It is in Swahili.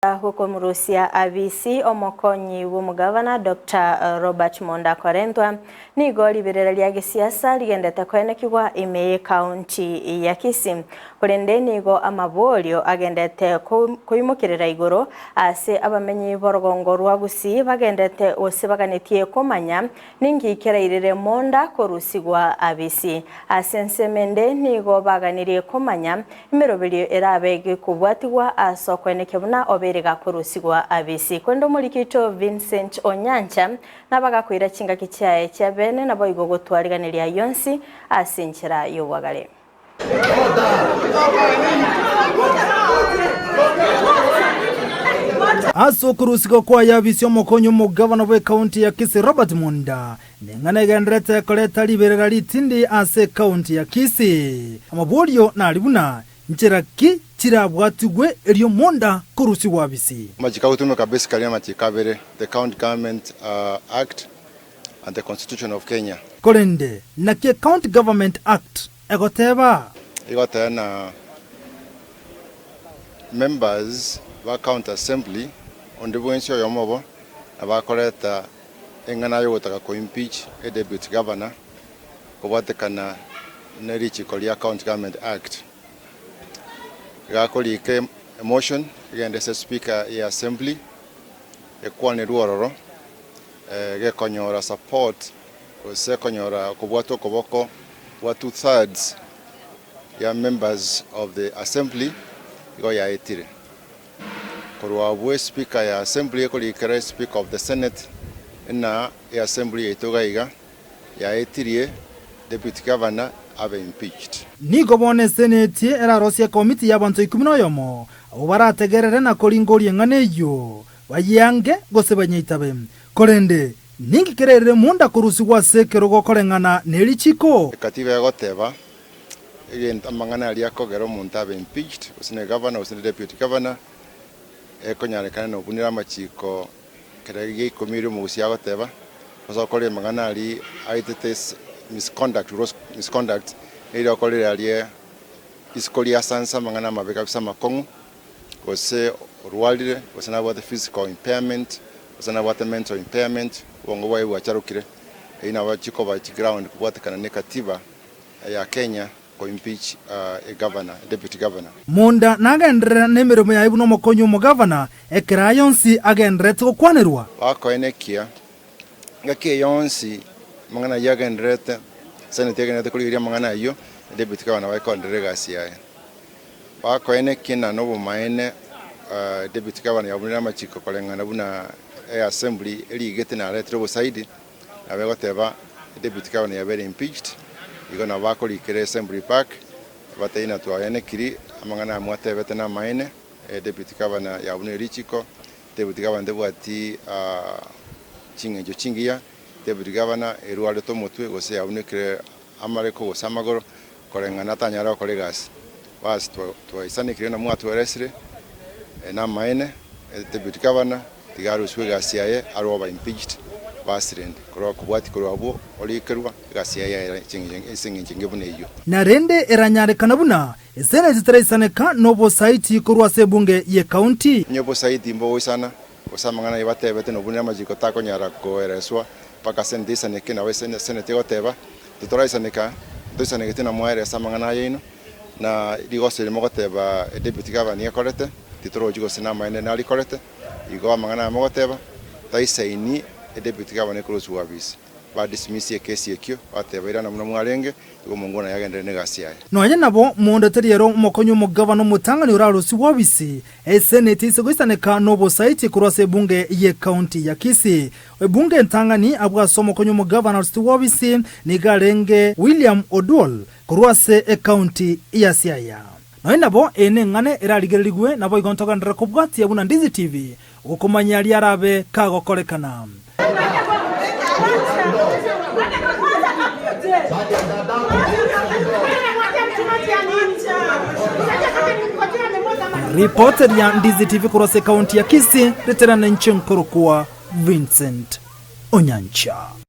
Huko Murusia abisi omokonyi w'umugavana Dr. Robert Monda Korentwa nigo liberera lya gisiasa ligendete kwenekirwa imeye county ya Kisii kurende nigo amabolyo agendete kuyimukirira iguru ase abamenyi borogongo rwa Gusii bagendete osibaganitie komanya ningikirairire Monda korusigwa abisi ase nsemende nigo baganirie komanya imirobelio erabege kubwatigwa aso kwenekebuna berega kurusigwa abisi kwendo mulikito Vincent Onyancha nabagakwira chinga kichaye cha bene nabo igogotwariganirya yonsi asinchira yobwagale aso kurusigo kwa yabisi omokonyo mugavana we county ya Kisii Robert Monda nengane gendrete koleta liberera litindi ase county ya Kisii amabolyo na libuna ncheraki chirabwatigwe elio Monda kurusiwa abisi majikautumeka basically amachikabere the County Government Act and the Constitution of Kenya kolende na ke County Government Act egoteba na members wa county assembly ondibwensyo yomobo abakoleta engana yogotaka ko impeach a deputy governor kubatekana nerichi kolia County Government Act gakoli ke motion igende se speaker ya assembly ekwane ruororo gekonyora support ose konyora kubwato koboko wa 2/3 ya members of the assembly go ya etire korwa bwe speaker ya assembly ekoli kere speaker of the senate na ya assembly etogaiga ya etirie deputy governor abe impeached nigo bone senate era rosia committee y'abantu 11 abo barategerere na koringori nganeyo bayange gosebanyitabe korende ningi kerere Monda kurusigwa sekero gokorengana nelichiko katiba yagoteba igenda amangana ali akogero muntu abe impeached usine governor usine deputy governor ekonyarekana no bunira amachiko kerege komiro mu gusia goteba osokore mangana ali aitetes misconduct ilo kolere ali iskolia sansa mangana mabeka bisa makongu ose rualire ose na the physical impairment ose na mental impairment wongo wae wacharukire ina wachiko ba ground kubwatekana negativa ya Kenya ko impeach a governor deputy governor Monda nagendera nemirimo ya ibuno mokonyo mo governor ekira yonsi agendere tukwanerwa wako enekia ngake yonsi mangana yagendrete senate yagendrete kuliria mangana yo deputy governor wa kondere gasia wako enekia na nobo maene deputy governor yabunira machiko kolengana buna assembly eligete na retro side abegoteba deputy governor yabere impeached igona bakoli kere assembly park bateina tuayene kiri amangana amwatebete na maene deputy governor yabunira richiko deputy governor debwati chingejo chingia deputy governor eruale to motwe gose yabunekire amareko gosamagoro kolengana tanyara kolegas bas tuaisane kire na mwatu eresire na maene deputy governor tigaru swega siaye aroba impeached basirende koro kubwati koro abo olikerwa gasiaye chinginge buneyo na rende eranyare kanabuna esene zitreisaneka nobo site korwa sebunge ye county nyobo site mbo sana osamangana ibatebete no bunira majiko tako nyara ko ereswa paka sendisa neke na wese senete goteba tutoraisaneka tusanekete na mwaere samangana yino na digose limogoteba deputy governor yakorete titoro jigo sina maene na likorete igo amangana mogoteba taisaini deputy governor kurusu wabisi ba dismiss kesi ekyo batebera na mwarenge igo mungona yagendere negasiaye noye nabo Monda teriero mokonyo mo governor mutangani urarusi wabisi senate isegoisaneka nobo site kurwase bunge ye county ya Kisii bunge ntangani abwa somo konyo mo governor wabisi nigarenge William Odwol kurwase county ya Siaya noye nabo ene ngane iraligerigwe nabo igontoka ndra kubwati yabuna Ndizi TV ukomanya ali arabe kagokorekana Reporter ya Ndizi TV kurose county ya Kisii, veterana nchi Nkorokua Vincent Onyancha.